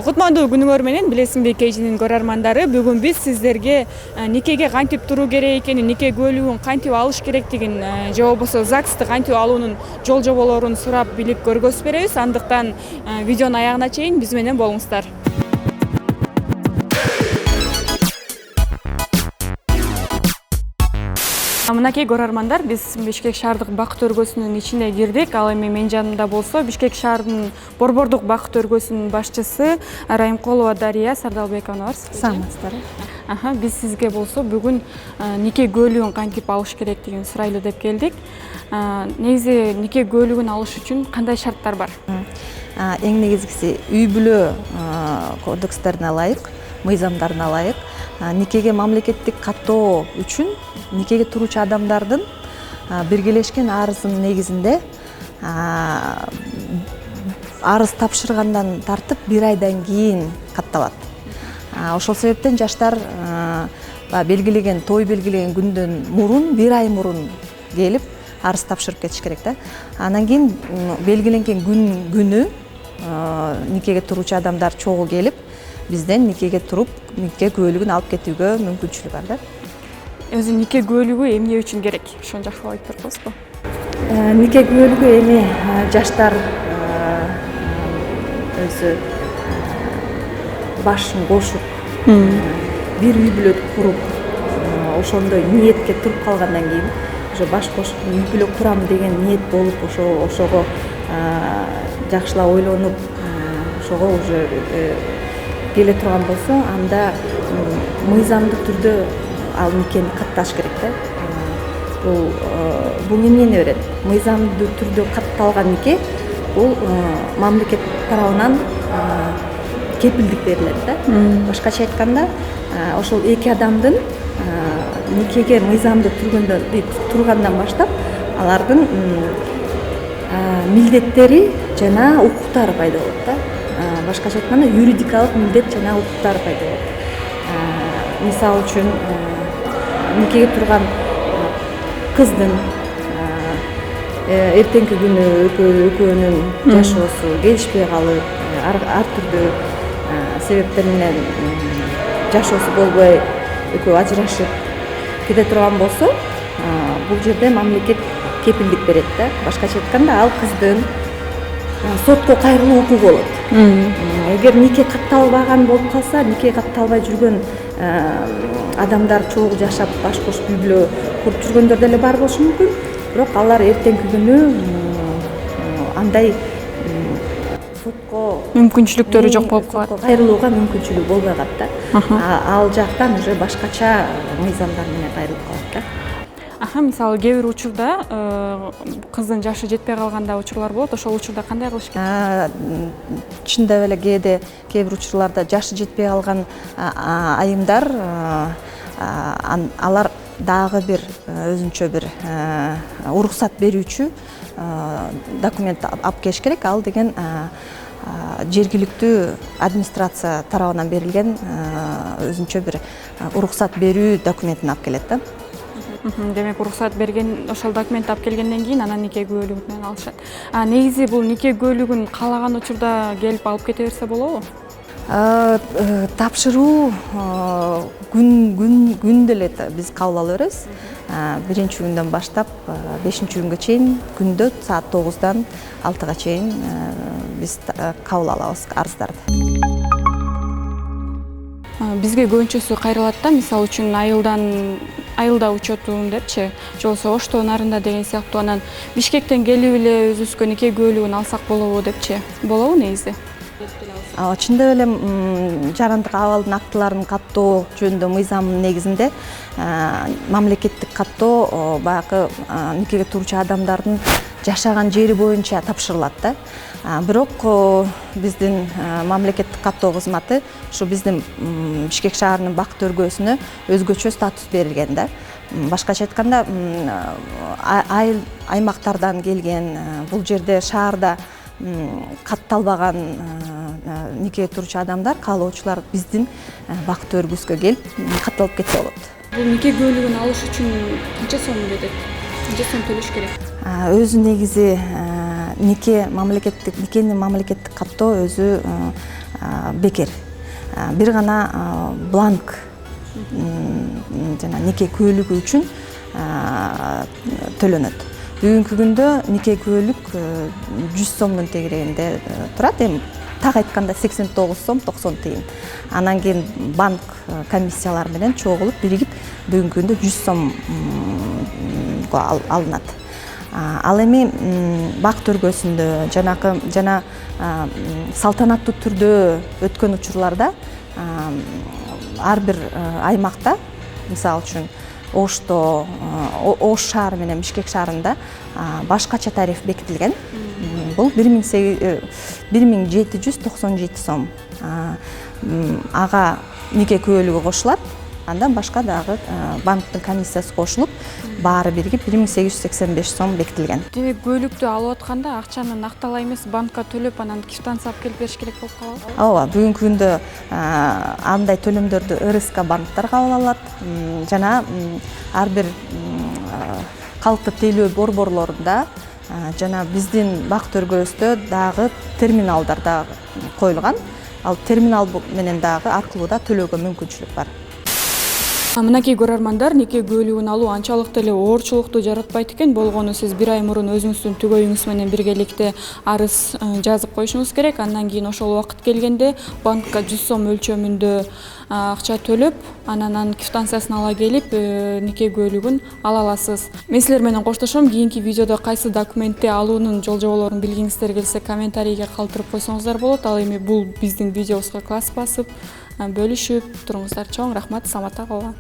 Кутмандуу күнүңөр менен Билесиңби KG'нин көрөрмандары, бүгүн биз сиздерге никеге кантип туруу керек экенин, нике куөлүгүн кантип алыш керектигин же болбосо ЗАГСты кантип алуунун жол жоболорун сурап билип көргөзүп беребиз. Андыктан видеонун аягына чейин биз менен болуңуздар. Мынакей көрөрмандар, биз Бишкек шаардык бакыт өргөсүнүн ичине кирдик. Ал эми менин жанымда болсо Бишкек шаарынын Борбордук бакыт өргөсүнүн башчысы Райымкулова Дария Сардалбековна бар. Саламатсыздарбы? Биз сизге болсо бүгүн нике куөлүгүн кантип алыш керектигин сурайлы деп келдик. Негизи нике куөлүгүн алыш үчүн кандай шарттар бар? Эң негизгиси үй бүлө кодекстерине ылайык, мыйзамдарына ылайык никеге мамлекеттик каттоо үчүн никеге туруучу адамдардын биргелешкен арызынын негизинде арыз тапшыргандан тартып 1 айдан кийин катталат. Ошол себептен жаштар белгилеген той белгилеген күндөн мурун 1 ай мурун келип арыз тапшырып кетиш керек да. Андан кийин белгиленген күнү никеге туруучу адамдар чогуу келип бизден никеге туруп нике куөлүгүн алып кетүүгө мүмкүнчүлүгү бар да. Өзү нике куөлүгү эмне үчүн керек? Ошону жакшылап айтып бересизби? Нике куөлүгү эми жаштар өзү башын кошуп бир үй бүлө куруп ошондой ниетке туруп калгандан кийин уже баш кошуп үй бүлө курам деген ниет болуп ошого жакшылап ойлонуп ошого уже келе турган болсо, анда мыйзамдык түрдө ал никени катташ керек да. Бул эмнени берет? Мыйзамдуу түрдө катталган нике бул мамлекет тарабынан кепилдик берилет да. Башкача айтканда, ошол эки адамдын никеге мыйзамдуу тургандан баштап алардын милдеттери жана укуктары пайда болот да. Башкача айтканда, юридикалык милдет жана укуктар пайда болот. Мисалы үчүн никеге турган кыздын эртеңки күнү экөөнүн жашоосу келишпей калып, ар түрдүү себептер менен жашоосу болбой экөө ажырашып кете турган болсо, бул жерде мамлекет кепилдик берет да. Башкача айтканда, ал кыздын сотко кайрылуу укугу болот. Эгер нике катталбаган болуп калса, нике катталбай жүргөн адамдар чогуу жашап, баш кошуп үй бүлө куруп жүргөндөр деле бар болушу мүмкүн. Бирок алар эртеңки күнү андай сотко мүмкүнчүлүктөрү жок болуп калат. Сотко кайрылууга мүмкүнчүлүгү болбой калат да. Ал жактан уже башкача мыйзамдар менен кайрылып калат да. Мисалы кээ бир учурда кыздын жашы жетпей калганда учурлар болот. Ошол учурда кандай кылыш керек? Чындап эле кээ бир учурларда жашы жетпей калган айымдар алар дагы бир өзүнчө бир уруксат берүүчү документ алып келиш керек. Ал деген жергиликтүү администрация тарабынан берилген өзүнчө бир уруксат берүү документин алып келет да. Демек, уруксат берген ошол документти алып келгенден кийин анан нике куөлүгү менен алышат. Негизи бул нике куөлүгүн каалаган учурда келип алып кете берсе болобу? Тапшыруу күн деле биз кабыл ала беребиз. 1-күндөн баштап 5-күнгө чейин күндө саат 9-дан 6-га чейин биз кабыл алабыз арыздарды. Бизге көбүнчөсү кайрылат да, мисалы үчүн айылда учетун депчи, же болбосо Ошто нарында деген сыяктуу, анан Бишкектен келип эле өзүбүзгө нике куөлүгүн алсак болобу депчи. Болобу негизи? Чындап эле жарандык абалдын актыларын каттоо жөнүндө мыйзамдын негизинде мамлекеттик каттоо баягы никеге туруучу адамдардын жашаган жери боюнча тапшырылат да. Бирок биздин мамлекеттик каттоо кызматы ушу биздин Бишкек шаарынын бакыт өргөсүнө өзгөчө статус берилген да. Башкача айтканда, аймактардан келген, бул жерде шаарда катталбаган никеге туруучу адамдар, каалоочулар биздин бакыт өргүскө келип катталып кетсе болот. Бул нике куөлүгүн алыш үчүн канча сом кетет? Канча сом төлөш керек? Өзү негизи никени мамлекеттик каттоо өзү бекер. Бир гана бланк жана нике күбөлүгү үчүн төлөнөт. Бүгүнкү күндө нике күбөлүк 100 сомдун тегерегинде турат. Эми так айтканда 89 сом 90 тыйын. Анан кийин банк комиссиялары менен чогулуп биригип бүгүнкү күндө 100 сомго алынат. Ал эми бак төргөсүндө жана салтанаттуу түрдө өткөн учурларда ар бир аймакта, мисалы үчүн Ошто, Ош шаары менен Бишкек шаарында башкача тариф бекитилген. Бул 1797 сом. Ага нике күбөлүгү кошулат. Андан башка дагы банктын комиссиясы кошулуп, баары биригип 1885 сом бекитилген. Демек бөлүктү алып атканда акчаны накталай эмес банкка төлөп, анан квитанция алып келип бериш керек болуп калат. Ооба, бүгүнкү күндө андай төлөмдөрдү РСК банктар кабыл алат. Жана ар бир калктык тейлөө борборлорунда жана биздин бак төргөбүздө дагы терминалдар да коюлган. Ал терминал менен дагы аркылуу да төлөөгө мүмкүнчүлүк бар. Мынакей көрөрмандар, нике күбөлүгүн алуу анчалык деле оорчулукту жаратпайт экен. Болгону сиз 1 ай мурун өзүңүздүн түгөйүңүз менен биргеликте арыз жазып коюшуңуз керек. Андан кийин ошол убакыт келгенде банкка 100 сом өлчөмүндө акча төлөп, анан квитанциясын ала келип, нике күбөлүгүн ала аласыз. Мен силер менен коштошом. Кийинки видеодо кайсы документти алуунун жол жоболорун билгиңиздер келсе, комментарийге калтырып койсоңуздар болот. Ал эми бул биздин видеобузга класс басып, бөлүшүп туруңуздар. Чоң рахмат, саламатта калгыла.